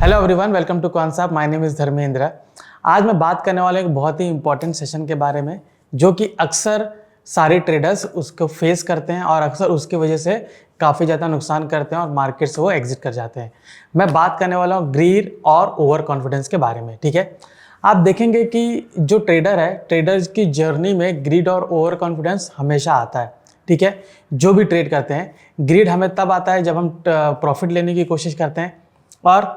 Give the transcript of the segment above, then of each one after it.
Hello everyone, welcome to concept. My name is Dharmendra. आज मैं बात करने वाला एक बहुत ही इंपॉर्टेंट सेशन के बारे में जो कि अक्सर सारे ट्रेडर्स उसको फेस करते हैं और अक्सर उसकी वजह से काफ़ी ज़्यादा नुकसान करते हैं और मार्केट से वो एग्जिट कर जाते हैं। मैं बात करने वाला हूँ ग्रीड और ओवर कॉन्फिडेंस के बारे में। ठीक है, आप देखेंगे कि जो ट्रेडर है, ट्रेडर्स की जर्नी में ग्रीड और ओवर कॉन्फिडेंस हमेशा आता है। ठीक है, जो भी ट्रेड करते हैं, ग्रीड हमें तब आता है जब हम प्रॉफिट लेने की कोशिश करते हैं और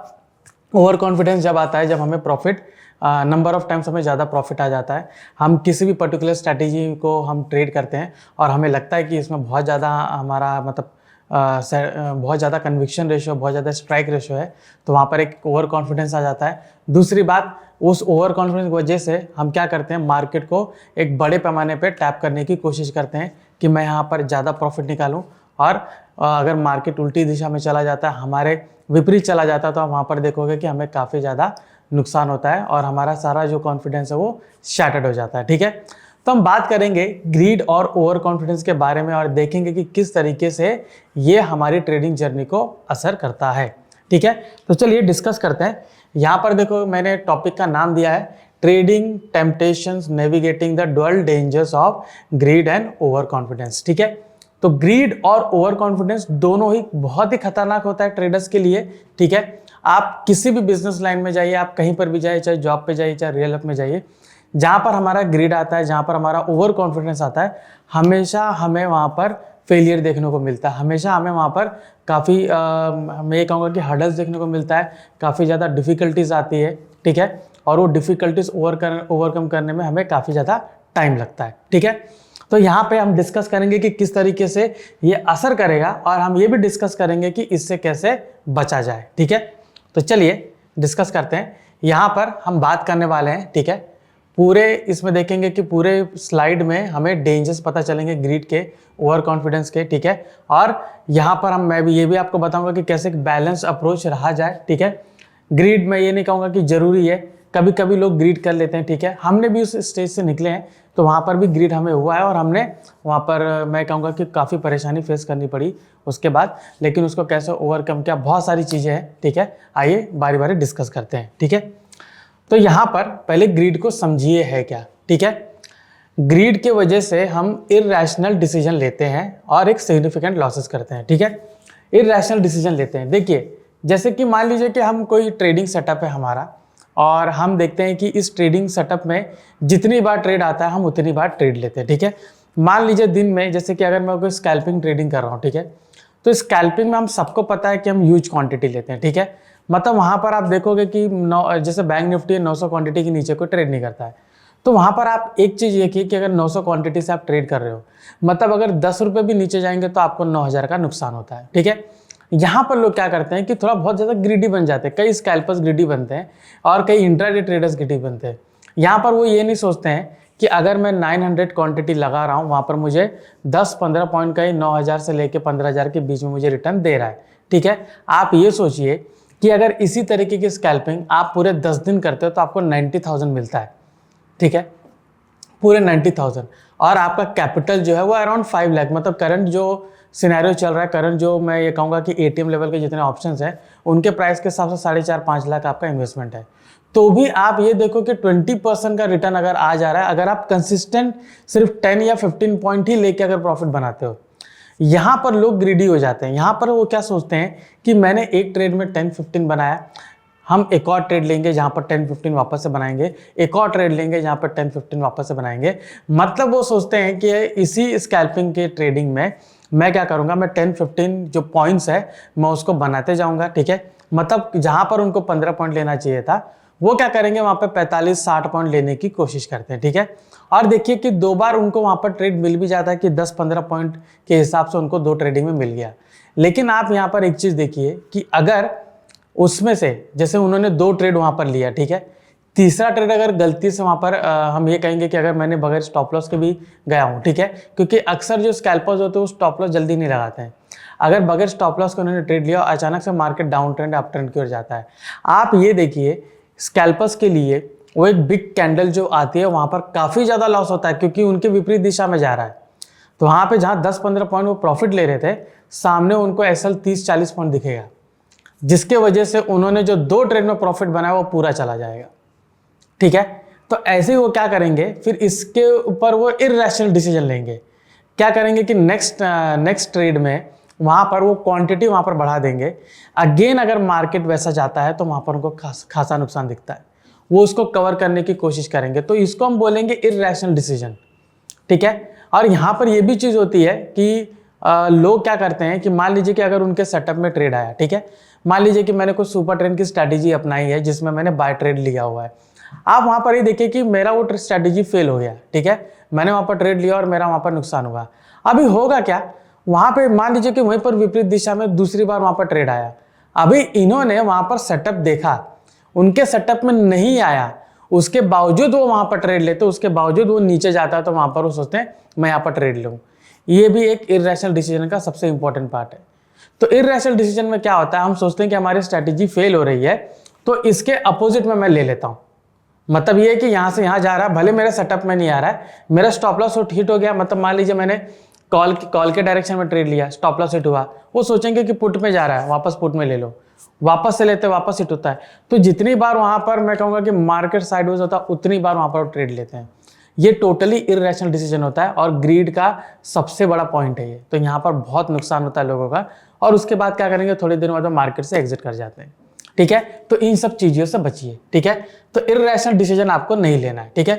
ओवर कॉन्फिडेंस जब आता है जब हमें प्रॉफिट नंबर ऑफ टाइम्स हमें ज़्यादा प्रॉफिट आ जाता है। हम किसी भी पर्टिकुलर स्ट्रैटेजी को हम ट्रेड करते हैं और हमें लगता है कि इसमें बहुत ज़्यादा हमारा मतलब बहुत ज़्यादा कन्विक्शन रेशो, बहुत ज़्यादा स्ट्राइक रेशो है, तो वहाँ पर एक ओवर कॉन्फिडेंस आ जाता है। दूसरी बात, उस ओवर कॉन्फिडेंस की वजह से हम क्या करते हैं, मार्केट को एक बड़े पैमाने पे टैप करने की कोशिश करते हैं कि मैं यहाँ पर ज़्यादा प्रॉफिट निकालूँ। और अगर मार्केट उल्टी दिशा में चला जाता है, हमारे विपरीत चला जाता है, तो आप वहाँ पर देखोगे कि हमें काफ़ी ज़्यादा नुकसान होता है और हमारा सारा जो कॉन्फिडेंस है वो शैटर्ड हो जाता है। ठीक है, तो हम बात करेंगे ग्रीड और ओवर कॉन्फिडेंस के बारे में और देखेंगे कि किस तरीके से ये हमारी ट्रेडिंग जर्नी को असर करता है। ठीक है, तो चलिए डिस्कस करते हैं। यहाँ पर देखो, मैंने टॉपिक का नाम दिया है trading temptations navigating the dual dangers of grid and over confidence. ठीक है, तो ग्रीड और ओवर कॉन्फिडेंस दोनों ही बहुत ही खतरनाक होता है ट्रेडर्स के लिए। ठीक है, आप किसी भी बिजनेस लाइन में जाइए, आप कहीं पर भी जाइए, चाहे जॉब पे जाइए, चाहे रियल लाइफ में जाइए, जहाँ पर हमारा ग्रीड आता है, जहाँ पर हमारा ओवर कॉन्फिडेंस आता है, हमेशा हमें वहाँ पर फेलियर देखने को मिलता है। हमेशा हमें वहाँ पर काफ़ी मैं ये कहूँगा कि हर्डल्स देखने को मिलता है, काफ़ी ज़्यादा डिफ़िकल्टीज आती है। ठीक है, और वो डिफ़िकल्टीज ओवरकम करने में हमें काफ़ी ज़्यादा टाइम लगता है। ठीक है, तो यहाँ पे हम डिस्कस करेंगे कि किस तरीके से ये असर करेगा और हम ये भी डिस्कस करेंगे कि इससे कैसे बचा जाए। ठीक है, तो चलिए डिस्कस करते हैं। यहाँ पर हम बात करने वाले हैं, ठीक है, पूरे इसमें देखेंगे कि पूरे स्लाइड में हमें डेंजर्स पता चलेंगे ग्रीड के, ओवर कॉन्फिडेंस के। ठीक है, और यहाँ पर मैं भी ये भी आपको बताऊंगा कि कैसे बैलेंस अप्रोच रहा जाए। ठीक है, ग्रीड में ये नहीं कहूँगा कि ज़रूरी है, कभी कभी लोग ग्रीड कर लेते हैं। ठीक है, हमने भी उस स्टेज से निकले हैं, तो वहाँ पर भी ग्रीड हमें हुआ है और हमने वहाँ पर मैं कहूँगा कि काफ़ी परेशानी फेस करनी पड़ी उसके बाद, लेकिन उसको कैसे ओवरकम किया, बहुत सारी चीज़ें हैं। ठीक है, आइए बारी बारी डिस्कस करते हैं। ठीक है, तो यहाँ पर पहले ग्रीड को समझिए है क्या। ठीक है, ग्रीड के वजह से हम इरैशनल डिसीजन लेते हैं और एक सिग्निफिकेंट लॉसेस करते हैं। ठीक है, इरैशनल डिसीजन लेते हैं। देखिए, जैसे कि मान लीजिए कि हम कोई ट्रेडिंग सेटअप है हमारा और हम देखते हैं कि इस ट्रेडिंग सेटअप में जितनी बार ट्रेड आता है हम उतनी बार ट्रेड लेते हैं। ठीक है, मान लीजिए दिन में, जैसे कि अगर मैं कोई स्कैल्पिंग ट्रेडिंग कर रहा हूँ, ठीक है, तो स्कैल्पिंग में हम सबको पता है कि हम ह्यूज क्वांटिटी लेते हैं। ठीक है, मतलब वहाँ पर आप देखोगे कि जैसे बैंक निफ्टी 900 क्वांटिटी के नीचे कोई ट्रेड नहीं करता है, तो वहाँ पर आप एक चीज़ देखिए कि अगर 900 क्वांटिटी से आप ट्रेड कर रहे हो, मतलब अगर 10 रुपये भी नीचे जाएंगे तो आपको 9000 का नुकसान होता है। ठीक है, यहाँ पर लोग क्या करते हैं कि थोड़ा बहुत ज़्यादा ग्रीडी बन जाते हैं, कई स्कैल्पर्स ग्रीडी बनते हैं और कई इंट्राडे ट्रेडर्स ग्रीडी बनते हैं। यहाँ पर वो ये नहीं सोचते हैं कि अगर मैं 900 क्वांटिटी लगा रहा हूँ, वहाँ पर मुझे 10-15 पॉइंट का ही 9000 से लेकर 15000 के बीच में मुझे रिटर्न दे रहा है। ठीक है, आप ये सोचिए कि अगर इसी तरीके की स्कैल्पिंग आप पूरे 10 दिन करते हो तो आपको 90,000 मिलता है। ठीक है, पूरे 90,000, और आपका कैपिटल जो है वो अराउंड 5 लाख, मतलब करंट जो सिनेरियो चल रहा है, करंट जो मैं ये कहूँगा कि एटीएम लेवल के जितने ऑप्शंस हैं उनके प्राइस के हिसाब से 4.5-5 लाख आपका इन्वेस्टमेंट है। तो भी आप ये देखो कि 20% का रिटर्न अगर आ जा रहा है, अगर आप कंसिस्टेंट सिर्फ 10 या 15 पॉइंट ही लेके अगर प्रॉफिट बनाते हो, यहाँ पर लोग ग्रीडी हो जाते हैं। यहाँ पर वो क्या सोचते हैं कि मैंने एक ट्रेड में 10-15 बनाया, हम एक और ट्रेड लेंगे जहाँ पर 10-15 वापस से बनाएंगे, एक और ट्रेड लेंगे जहाँ पर 10-15 वापस से बनाएंगे। मतलब वो सोचते हैं कि इसी स्कैल्पिंग के ट्रेडिंग में मैं क्या करूँगा, मैं 10-15 जो पॉइंट्स है मैं उसको बनाते जाऊँगा। ठीक है, मतलब जहाँ पर उनको 15 पॉइंट लेना चाहिए था, वो क्या करेंगे वहाँ पे 45-60 पॉइंट लेने की कोशिश करते हैं। ठीक है, और देखिए कि 2 बार उनको वहाँ पर ट्रेड मिल भी जाता है कि 10-15 पॉइंट के हिसाब से उनको 2 ट्रेडिंग में मिल गया। लेकिन आप यहाँ पर एक चीज़ देखिए कि अगर उसमें से जैसे उन्होंने 2 ट्रेड वहाँ पर लिया, ठीक है, तीसरा ट्रेड अगर गलती से वहाँ पर हम ये कहेंगे कि अगर मैंने बगैर स्टॉप लॉस के भी गया हूँ, ठीक है, क्योंकि अक्सर जो स्कैल्पर्स होते हैं वो स्टॉप लॉस जल्दी नहीं लगाते हैं। अगर बगैर स्टॉप लॉस के उन्होंने ट्रेड लिया और अचानक से market down trend up trend की ओर जाता है, आप ये देखिए स्कैल्पर्स के लिए वो एक बिग कैंडल जो आती है वहाँ पर काफ़ी ज़्यादा लॉस होता है क्योंकि उनके विपरीत दिशा में जा रहा है। तो वहाँ पे जहाँ 10-15 पॉइंट वो प्रॉफिट ले रहे थे, सामने उनको एसएल 30-40 पॉइंट दिखेगा। जिसके वजह से उन्होंने जो 2 ट्रेड में प्रॉफिट बनाया वो पूरा चला जाएगा। ठीक है, तो ऐसे ही वो क्या करेंगे, फिर इसके ऊपर वो इर्रेशनल डिसीजन लेंगे। क्या करेंगे कि नेक्स्ट ट्रेड में वहाँ पर वो क्वांटिटी वहाँ पर बढ़ा देंगे। अगेन अगर मार्केट वैसा जाता है तो वहाँ पर उनको खासा नुकसान दिखता है, वो उसको कवर करने की कोशिश करेंगे। तो इसको हम बोलेंगे इर्रेशनल डिसीजन। ठीक है, और यहाँ पर ये भी चीज़ होती है कि लोग क्या करते हैं कि मान लीजिए कि अगर उनके सेटअप में ट्रेड आया, ठीक है, मान लीजिए कि मैंने कुछ सुपर ट्रेंड की स्ट्रैटेजी अपनाई है जिसमें मैंने बाय ट्रेड लिया हुआ है। आप वहाँ पर ये देखिए कि मेरा वो स्ट्रैटेजी फेल हो गया। ठीक है, मैंने वहाँ पर ट्रेड लिया और मेरा वहाँ पर नुकसान हुआ। अभी होगा क्या, वहाँ पे मान लीजिए कि वहीं पर विपरीत दिशा में दूसरी बार वहाँ पर ट्रेड आया। अभी इन्होंने वहाँ पर सेटअप देखा, उनके सेटअप में नहीं आया, उसके बावजूद वो वहाँ पर ट्रेड लेते, उसके बावजूद वो नीचे जाता है तो वहाँ पर वो सोचते हैं मैं यहाँ पर ट्रेड लूँ। ये भी एक इर्रेशनल डिसीजन का सबसे इंपॉर्टेंट पार्ट है। तो इर्रेशनल डिसीजन में क्या होता है, हम सोचते हैं कि हमारी स्ट्रैटेजी फेल हो रही है तो इसके अपोजिट में मैं ले लेता हूँ। मतलब ये है कि यहाँ से यहाँ जा रहा है, भले मेरे सेटअप में नहीं आ रहा है, मेरा स्टॉप लॉस हिट हो गया। मतलब मान लीजिए मैंने कॉल के डायरेक्शन में ट्रेड लिया, स्टॉप लॉस हिट हुआ, वो सोचेंगे कि पुट में जा रहा है, वापस पुट में ले लो, वापस से लेते वापस हिट होता है। तो जितनी बार वहाँ पर मैं कहूँगा कि मार्केट साइडवेज होता है उतनी बार वहाँ पर ट्रेड लेते हैं। ये टोटली इर्रेशनल डिसीजन होता है और ग्रीड का सबसे बड़ा पॉइंट है ये। तो यहाँ पर बहुत नुकसान होता है लोगों का, और उसके बाद क्या करेंगे, थोड़ी देर बाद मार्केट से एग्जिट कर जाते हैं। ठीक है, तो इन सब चीज़ों से बचिए। ठीक है, तो इर्रेशनल डिसीजन आपको नहीं लेना है। ठीक है,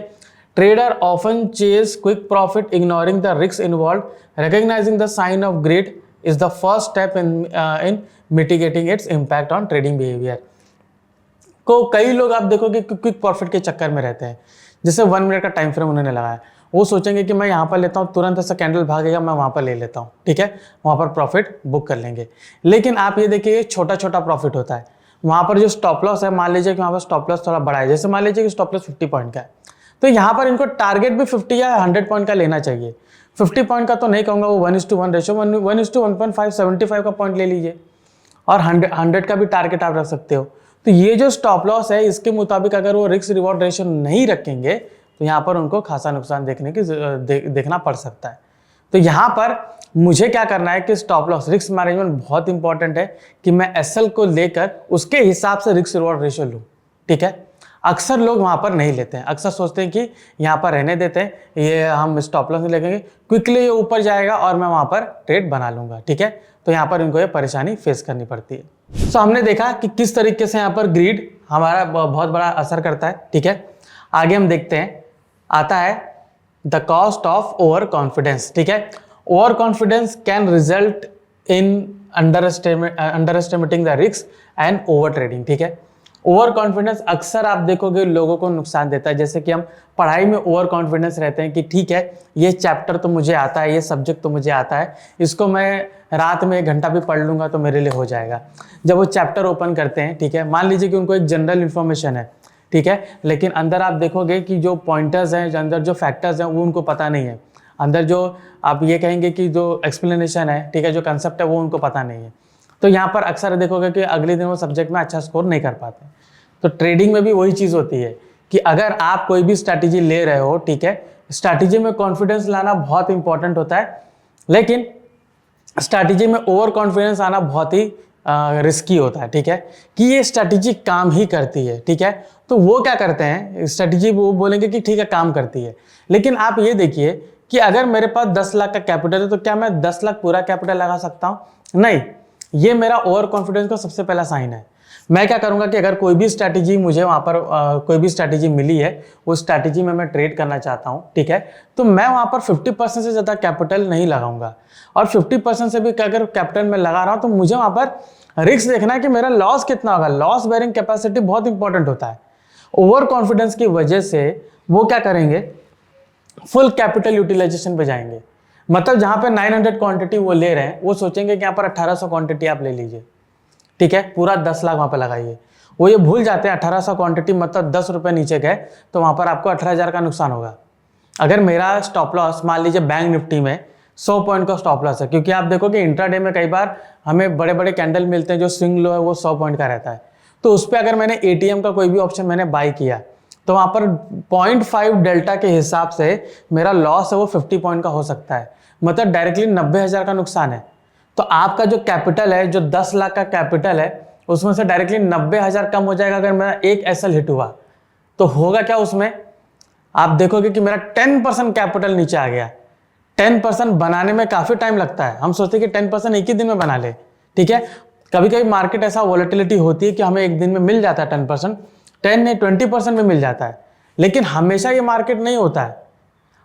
trader often chase quick profit ignoring the risk involve, recognizing the sign of greed is the first step in mitigating its impact on trading behaviour. को कई लोग आप देखोगे कि क्विक प्रॉफिट के चक्कर में रहते हैं। जैसे 1 मिनट का टाइम फ्रेम उन्होंने लगाया, वो सोचेंगे कि मैं यहाँ पर लेता हूँ, तुरंत ऐसा कैंडल भागेगा, मैं वहाँ पर ले लेता हूँ। ठीक है, वहाँ पर प्रॉफिट बुक कर लेंगे। लेकिन आप ये देखिए छोटा छोटा प्रॉफिट होता है। वहाँ पर जो स्टॉप लॉस है, मान लीजिए कि वहाँ पर स्टॉप लॉस थोड़ा बड़ा है, जैसे मान लीजिए कि स्टॉप लॉस 50 पॉइंट का है, तो यहाँ पर इनको टारगेट भी 50 या 100 पॉइंट का लेना चाहिए। 50 पॉइंट का तो नहीं कहूँगा, वो 1:1 रेशो, 1:1.5 75 का पॉइंट ले लीजिए, और 100 का भी टारगेट आप रख सकते हो। तो ये जो स्टॉप लॉस है इसके मुताबिक अगर वो रिस्क रिवॉर्ड रेशो नहीं रखेंगे तो यहाँ पर उनको खासा नुकसान देखना पड़ सकता है। तो यहाँ पर मुझे क्या करना है कि स्टॉप लॉस रिस्क मैनेजमेंट बहुत इंपॉर्टेंट है कि मैं एसएल को लेकर उसके हिसाब से रिस्क रिवॉर्ड रेशो लूँ। ठीक है, अक्सर लोग वहाँ पर नहीं लेते हैं, अक्सर सोचते हैं कि यहाँ पर रहने देते हैं, ये हम स्टॉप लॉस नहीं लगेंगे, क्विकली ये ऊपर जाएगा और मैं वहाँ पर ट्रेड बना लूँगा। ठीक है, तो यहाँ पर इनको ये परेशानी फेस करनी पड़ती है। तो हमने देखा कि किस तरीके से यहाँ पर ग्रीड हमारा बहुत बड़ा असर करता है। ठीक है, आगे हम देखते हैं, आता है the cost of over confidence. ठीक है, over confidence can result in under estimating the risk and over trading. ठीक है, ओवर कॉन्फिडेंस अक्सर आप देखोगे लोगों को नुकसान देता है। जैसे कि हम पढ़ाई में ओवर कॉन्फिडेंस रहते हैं कि ठीक है ये चैप्टर तो मुझे आता है, ये सब्जेक्ट तो मुझे आता है, इसको मैं रात में 1 घंटा भी पढ़ लूँगा तो मेरे लिए हो जाएगा। जब वो चैप्टर ओपन करते हैं, ठीक है, मान लीजिए कि उनको एक जनरल इन्फॉर्मेशन है, ठीक है, लेकिन अंदर आप देखोगे कि जो पॉइंटर्स हैं, अंदर जो फैक्टर्स हैं वो उनको पता नहीं है, अंदर जो आप ये कहेंगे कि जो एक्सप्लेनेशन है, ठीक है, जो कंसेप्ट है वो उनको पता नहीं है। तो यहाँ पर अक्सर देखोगे कि अगले दिन वो सब्जेक्ट में अच्छा स्कोर नहीं कर पाते। तो ट्रेडिंग में भी वही चीज़ होती है कि अगर आप कोई भी स्ट्रैटेजी ले रहे हो, ठीक है, स्ट्रैटेजी में कॉन्फिडेंस लाना बहुत इंपॉर्टेंट होता है, लेकिन स्ट्रैटेजी में ओवर कॉन्फिडेंस आना बहुत ही रिस्की होता है। ठीक है, कि ये स्ट्रैटेजी काम ही करती है। ठीक है, तो वो क्या करते हैं, स्ट्रैटेजी वो बोलेंगे कि ठीक है काम करती है, लेकिन आप ये देखिए कि अगर मेरे पास 10 लाख का कैपिटल है तो क्या मैं 10 लाख पूरा कैपिटल लगा सकता हूँ? नहीं, ये मेरा ओवर कॉन्फिडेंस का सबसे पहला साइन है। मैं क्या करूंगा कि अगर कोई भी स्ट्रैटेजी मुझे वहाँ पर कोई भी स्ट्रैटेजी मिली है, वो स्ट्रैटेजी में मैं ट्रेड करना चाहता हूँ, ठीक है, तो मैं वहाँ पर 50% से ज़्यादा कैपिटल नहीं लगाऊंगा, और 50% से भी अगर कैपिटल में लगा रहा हूँ तो मुझे वहाँ पर रिस्क देखना है कि मेरा लॉस कितना होगा। लॉस बेरिंग कैपेसिटी बहुत इंपॉर्टेंट होता है। ओवर कॉन्फिडेंस की वजह से वो क्या करेंगे, फुल कैपिटल यूटिलाइजेशन पे जाएंगे। मतलब जहाँ पे 900 क्वांटिटी वो ले रहे हैं, वो सोचेंगे कि यहाँ पर 1800 क्वांटिटी आप ले लीजिए, ठीक है, पूरा 10 लाख वहाँ पे लगाइए। वो ये भूल जाते हैं 1800 क्वांटिटी मतलब 10 रुपये नीचे गए तो वहाँ पर आपको 18,000 का नुकसान होगा। अगर मेरा स्टॉप लॉस मान लीजिए बैंक निफ्टी में 100 पॉइंट का स्टॉप लॉस है, क्योंकि आप देखोगे इंट्राडे में कई बार हमें बड़े बड़े कैंडल मिलते हैं, जो स्विंग लो है वो 100 पॉइंट का रहता है, तो उस पर अगर मैंने एटीएम का कोई भी ऑप्शन मैंने बाई किया तो वहाँ पर 0.5 डेल्टा के हिसाब से मेरा लॉस है वो 50 पॉइंट का हो सकता है, मतलब डायरेक्टली 90,000 का नुकसान है। तो आपका जो कैपिटल है, जो 10 लाख का कैपिटल है, उसमें से डायरेक्टली 90,000 कम हो जाएगा अगर मेरा एक एसएल हिट हुआ। तो होगा क्या उसमें, आप देखोगे कि मेरा 10% कैपिटल नीचे आ गया। 10% बनाने में काफी टाइम लगता है, हम सोचते हैं कि 10% एक ही दिन में बना ले, ठीक है। कभी कभी मार्केट ऐसा वॉलेटिलिटी होती है कि हमें एक दिन में मिल जाता है 10%, 10 नहीं 20% में मिल जाता है, लेकिन हमेशा ये मार्केट नहीं होता है।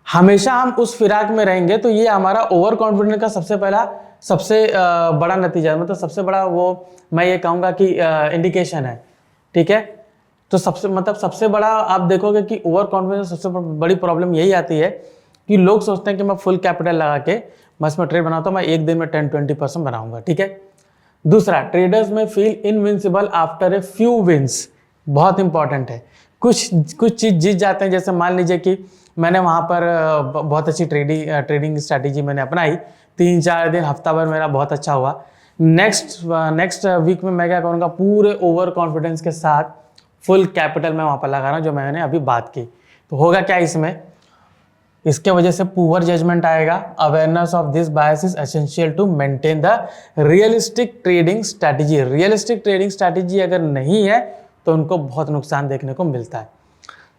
हमेशा हम उस फिराक में रहेंगे तो ये हमारा ओवर कॉन्फिडेंस का सबसे बड़ा नतीजा है, मतलब सबसे बड़ा वो मैं ये कहूँगा कि इंडिकेशन है, ठीक है। तो सबसे बड़ा आप देखोगे कि ओवर कॉन्फिडेंस सबसे बड़ी प्रॉब्लम यही आती है कि लोग सोचते हैं कि मैं फुल कैपिटल लगा के मैं इसमें ट्रेड बनाता हूँ, मैं एक दिन में 10-20% बनाऊंगा, ठीक है। दूसरा, ट्रेडर्स में feel invincible after a few wins, बहुत इंपॉर्टेंट है। कुछ चीज जीत जाते हैं, जैसे मान लीजिए कि मैंने वहाँ पर बहुत अच्छी ट्रेडिंग स्ट्रैटेजी मैंने अपनाई, 3-4 दिन हफ्ता भर मेरा बहुत अच्छा हुआ। नेक्स्ट वीक में मैं क्या करूँगा, पूरे ओवर कॉन्फिडेंस के साथ फुल कैपिटल मैं वहाँ पर लगा रहा हूँ जो मैंने अभी बात की। तो होगा क्या इसमें, इसके वजह से पुअर जजमेंट आएगा। Awareness of this bias is essential to maintain the realistic trading strategy. Realistic trading strategy अगर नहीं है तो उनको बहुत नुकसान देखने को मिलता है।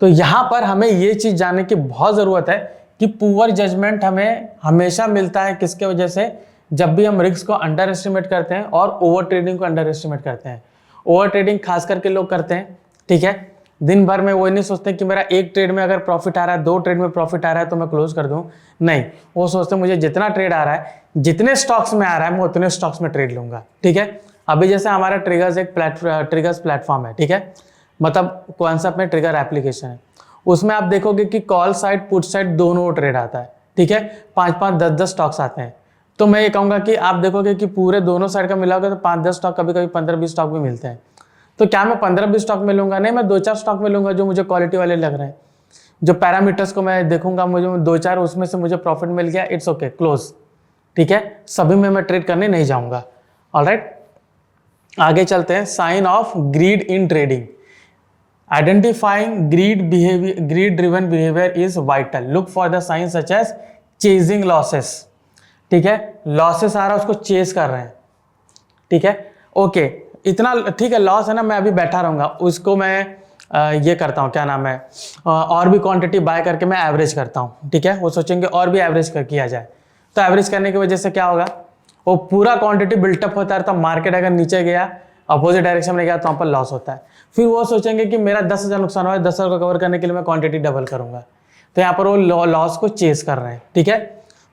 तो यहाँ पर हमें ये चीज जानने की बहुत जरूरत है कि पुअर जजमेंट हमें हमेशा मिलता है किसके वजह से, जब भी हम रिस्क को अंडर एस्टिमेट करते हैं और ओवर ट्रेडिंग को अंडर एस्टिमेट करते हैं। ओवर ट्रेडिंग खास करके लोग करते हैं, ठीक है। दिन भर में वो नहीं सोचते कि मेरा एक ट्रेड में अगर प्रॉफिट आ रहा है, 2 ट्रेड में प्रॉफिट आ रहा है तो मैं क्लोज कर दूं, नहीं, वो सोचते हैं मुझे जितना ट्रेड आ रहा है, जितने स्टॉक्स में आ रहा है मैं उतने स्टॉक्स में ट्रेड लूंगा, ठीक है। अभी जैसे हमारा ट्रिगर्स प्लेटफॉर्म है, ठीक है, मतलब कॉन्सेप्ट में ट्रिगर एप्लीकेशन है, उसमें आप देखोगे कि कॉल साइड पुट साइड दोनों ट्रेड आता है, ठीक है। 5-5 10-10 स्टॉक्स आते हैं। तो मैं ये कहूँगा कि आप देखोगे कि पूरे दोनों साइड का मिला होगा तो 5-10 स्टॉक, कभी कभी 15-20 स्टॉक भी मिलते हैं। तो क्या मैं 15-20 स्टॉक में लूंगा, नहीं, मैं 2-4 स्टॉक में लूंगा जो मुझे क्वालिटी वाले लग रहे हैं, जो पैरामीटर्स को मैं देखूंगा, मुझे 2-4 उसमें से मुझे प्रॉफिट मिल गया, इट्स ओके, क्लोज, ठीक है। सभी में मैं ट्रेड करने नहीं जाऊंगा। ऑलराइट, आगे चलते हैं। Sign of greed in trading, identifying greed driven behaviour is vital. Look for the sign such as chasing losses, ठीक है। लॉसेस आ रहा है, उसको चेस कर रहे हैं, ठीक है, ओके, इतना ठीक है, लॉस है ना, मैं अभी बैठा रहूंगा, उसको मैं ये करता हूँ, क्या नाम है, और भी क्वांटिटी बाय करके मैं एवरेज करता हूँ, ठीक है। वो सोचेंगे और भी एवरेज किया जाए, तो एवरेज करने की वजह से क्या होगा, वो पूरा क्वांटिटी बिल्टअप होता है, तो मार्केट अगर नीचे गया, अपोजिट डायरेक्शन में गया, तो वहाँ पर लॉस होता है। फिर वो सोचेंगे कि मेरा 10,000 नुकसान हुआ है, 10,000 को कवर करने के लिए मैं क्वांटिटी डबल करूंगा, तो यहाँ पर वो लॉस को चेस कर रहे हैं, ठीक है।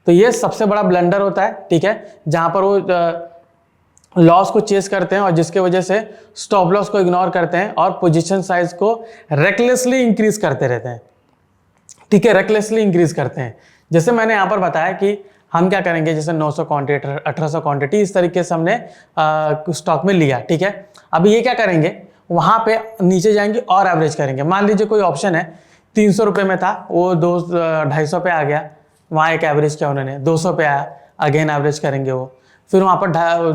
तो ये सबसे बड़ा ब्लंडर होता है, ठीक है, जहाँ पर वो लॉस को चेस करते हैं और जिसके वजह से स्टॉप लॉस को इग्नोर करते हैं और पोजीशन साइज को रेकलेसली इंक्रीज करते रहते हैं, ठीक है, रेकलेसली इंक्रीज करते हैं। जैसे मैंने यहाँ पर बताया कि हम क्या करेंगे, जैसे 900 क्वांटिटी, 1800 क्वांटिटी, इस तरीके से हमने स्टॉक में लिया, ठीक है। अभी ये क्या करेंगे, वहां पे नीचे जाएंगे और एवरेज करेंगे। मान लीजिए कोई ऑप्शन है 300 रुपये में था, वो 250 पे आ गया, वहाँ एक एवरेज किया उन्होंने, 200 पे आया, अगेन एवरेज करेंगे वो, फिर वहां पर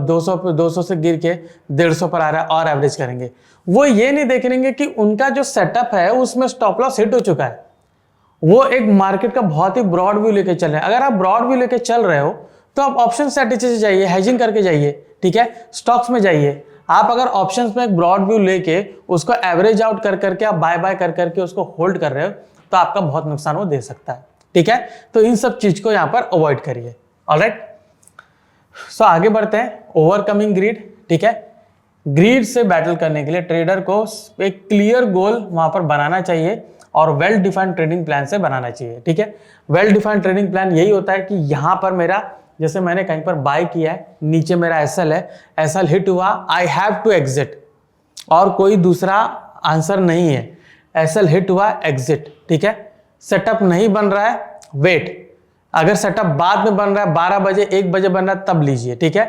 200 से गिर के 150 पर आ रहा है और एवरेज करेंगे। वो ये नहीं देखेंगे कि उनका जो सेटअप है उसमें स्टॉप लॉस हिट हो चुका है। वो एक मार्केट का बहुत ही ब्रॉड व्यू लेके चल रहे हैं। अगर आप ब्रॉड व्यू लेके चल रहे हो तो आप ऑप्शन स्ट्रेटेजी से जाइए, हेजिंग करके जाइए, ठीक है, स्टॉक्स में जाइए। आप अगर ऑप्शंस में एक ब्रॉड व्यू लेके उसको एवरेज आउट कर करके आप बाय कर करके उसको होल्ड कर रहे हो तो आपका बहुत नुकसान वो दे सकता है, ठीक है। तो इन सब चीज को यहाँ पर अवॉइड करिए। ऑलराइट, सो आगे बढ़ते हैं। ओवरकमिंग ग्रीड, ठीक है। ग्रीड से बैटल करने के लिए ट्रेडर को एक क्लियर गोल वहां पर बनाना चाहिए और वेल डिफाइंड ट्रेडिंग प्लान से बनाना चाहिए, ठीक है। वेल डिफाइंड ट्रेडिंग प्लान यही होता है कि यहां पर मेरा, जैसे मैंने कहीं पर बाय किया है, नीचे मेरा एसएल है, एसएल हिट हुआ, आई हैव टू एग्जिट, और कोई दूसरा आंसर नहीं है। एसएल हिट हुआ, एग्जिट, ठीक है। सेटअप नहीं बन रहा है, वेट, अगर सेटअप बाद में बन रहा है, 12 बजे 1 बजे बन रहा है, तब लीजिए, ठीक है।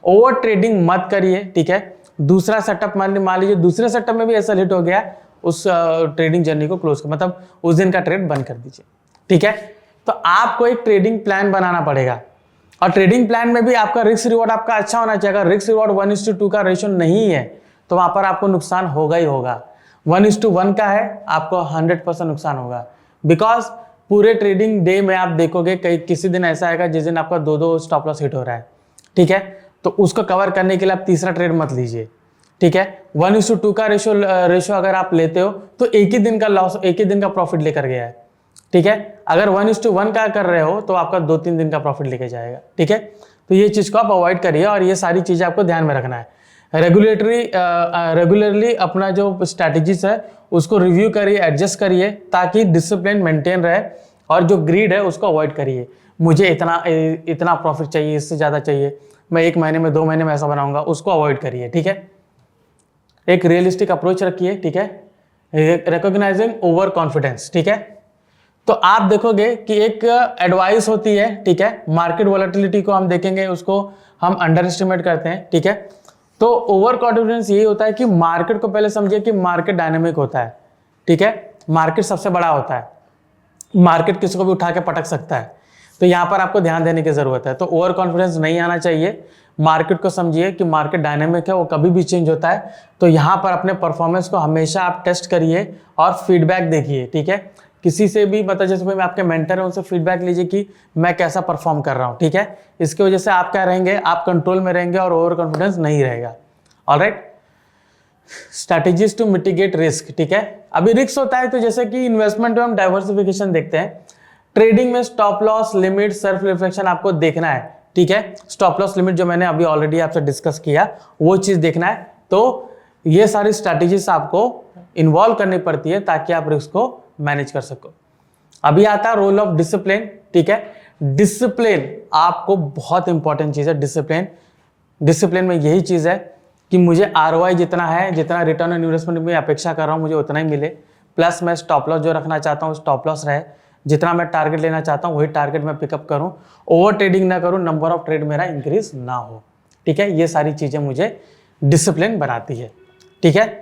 ओवर ट्रेडिंग मत करिए, ठीक है। दूसरा सेटअप मान लीजिए दूसरे सेटअप में भी ऐसा हिट हो गया, उस ट्रेडिंग जर्नी को क्लोज कर, मतलब उस दिन का ट्रेड बंद कर दीजिए, ठीक है। तो आपको एक ट्रेडिंग प्लान बनाना पड़ेगा और ट्रेडिंग प्लान में भी आपका रिस्क रिवॉर्ड आपका अच्छा होना चाहिए। अगर रिस्क रिवॉर्ड 1:2 का रेशियो नहीं है तो वहां पर आपको नुकसान होगा ही होगा। 1:1 का है, आपको 100% नुकसान होगा, बिकॉज पूरे ट्रेडिंग डे में आप देखोगे किसी दिन ऐसा आएगा जिस दिन आपका 2-2 स्टॉप लॉस हिट हो रहा है, ठीक है। तो उसको कवर करने के लिए आप तीसरा ट्रेड मत लीजिए, ठीक है। 1:2 का रेशो अगर आप लेते हो तो एक ही दिन का लॉस, एक ही दिन का प्रॉफिट लेकर गया है, ठीक है। अगर 1:1 का कर रहे हो तो आपका 2-3 दिन का प्रॉफिट लेके जाएगा, ठीक है। तो ये चीज़ को आप अवॉइड करिए और ये सारी चीज़ें आपको ध्यान में रखना है। रेगुलरली अपना जो स्ट्रैटेजीज है उसको रिव्यू करिए, एडजस्ट करिए, ताकि डिसिप्लिन मेंटेन रहे और जो ग्रीड है उसको अवॉइड करिए। मुझे इतना प्रॉफिट चाहिए, इससे ज़्यादा चाहिए, मैं 1 महीने में 2 महीने में ऐसा बनाऊंगा, उसको अवॉइड करिए, ठीक है। एक रियलिस्टिक अप्रोच रखिए, ठीक है। रिकॉग्नाइजिंग ओवर कॉन्फिडेंस, ठीक है। तो आप देखोगे कि एक एडवाइस होती है, ठीक है, मार्केट वॉलेटिलिटी को हम देखेंगे, उसको हम अंडर एस्टिमेट करते हैं, ठीक है। तो ओवर कॉन्फिडेंस यही होता है कि मार्केट को पहले समझिए कि मार्केट डायनेमिक होता है, ठीक है। मार्केट सबसे बड़ा होता है, मार्केट किसी को भी उठा के पटक सकता है, तो यहाँ पर आपको ध्यान देने की जरूरत है। तो ओवर कॉन्फिडेंस नहीं आना चाहिए। मार्केट को समझिए कि मार्केट डायनेमिक है, वो कभी भी चेंज होता है। तो यहाँ पर अपने परफॉर्मेंस को हमेशा आप टेस्ट करिए और फीडबैक देखिए, ठीक है। किसी से भी मतलब जैसे कोई आपके मेंटर है, उनसे फीडबैक लीजिए कि मैं कैसा परफॉर्म कर रहा हूँ, ठीक है। इसकी वजह से आप क्या रहेंगे, आप कंट्रोल में रहेंगे और ओवर कॉन्फिडेंस नहीं रहेगा। Alright, strategies to mitigate risk, ठीक है। अभी रिस्क होता है तो जैसे कि इन्वेस्टमेंट में हम डाइवर्सिफिकेशन देखते हैं, ट्रेडिंग में stop loss limit, self reflection आपको देखना है, ठीक है। स्टॉप लॉस लिमिट जो मैंने अभी ऑलरेडी आपसे डिस्कस किया, वो चीज देखना है। तो ये सारी स्ट्रैटेजीज आपको इन्वॉल्व करनी पड़ती है ताकि आप रिस्क को मैनेज कर सको। अभी आता है रोल ऑफ डिसिप्लिन, ठीक है। डिसिप्लिन आपको बहुत इंपॉर्टेंट चीज है। डिसिप्लिन में यही चीज है कि मुझे ROI जितना है, जितना रिटर्न ऑन इन्वेस्टमेंट में अपेक्षा कर रहा हूं, मुझे उतना ही मिले, प्लस मैं स्टॉप लॉस जो रखना चाहता हूं स्टॉप लॉस रहे, जितना मैं टारगेट लेना चाहता हूं वही टारगेट मैं पिकअप करूं, ओवर ट्रेडिंग ना करूं, नंबर ऑफ ट्रेड मेरा इंक्रीज ना हो, ठीक है। ये सारी चीजें मुझे डिसिप्लिन बनाती है, ठीक है।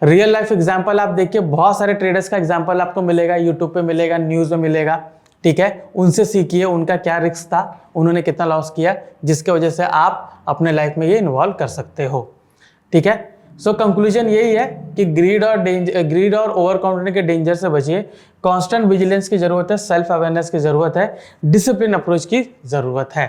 रियल लाइफ एग्जांपल आप देखिए, बहुत सारे ट्रेडर्स का एग्जांपल आपको मिलेगा, यूट्यूब पे मिलेगा, न्यूज़ में मिलेगा, ठीक है। उनसे सीखिए, उनका क्या रिस्क था, उन्होंने कितना लॉस किया, जिसके वजह से आप अपने लाइफ में ये इन्वॉल्व कर सकते हो, ठीक है। सो कंक्लूजन यही है कि ग्रीड और ओवर कॉन्फिडेंस के डेंजर से बचिए, कांस्टेंट विजिलेंस की जरूरत है, सेल्फ अवेयरनेस की जरूरत है, डिसिप्लिन अप्रोच की जरूरत है,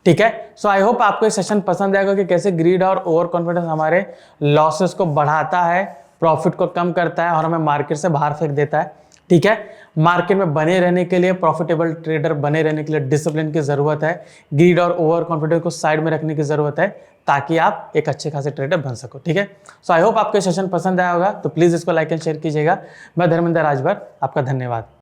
ठीक है। सो आई होप आपको ये सेशन पसंद आएगा कि कैसे ग्रीड और ओवर कॉन्फिडेंस हमारे लॉसेस को बढ़ाता है, प्रॉफिट को कम करता है और हमें मार्केट से बाहर फेंक देता है, ठीक है। मार्केट में बने रहने के लिए, प्रॉफिटेबल ट्रेडर बने रहने के लिए डिसिप्लिन की जरूरत है, ग्रीड और ओवर कॉन्फिडेंस को साइड में रखने की जरूरत है, ताकि आप एक अच्छे खासे ट्रेडर बन सको, ठीक है। सो आई होप आपको सेशन पसंद आया होगा, तो प्लीज इसको लाइक एंड शेयर कीजिएगा। मैं धर्मेंद्र राजभर, आपका धन्यवाद।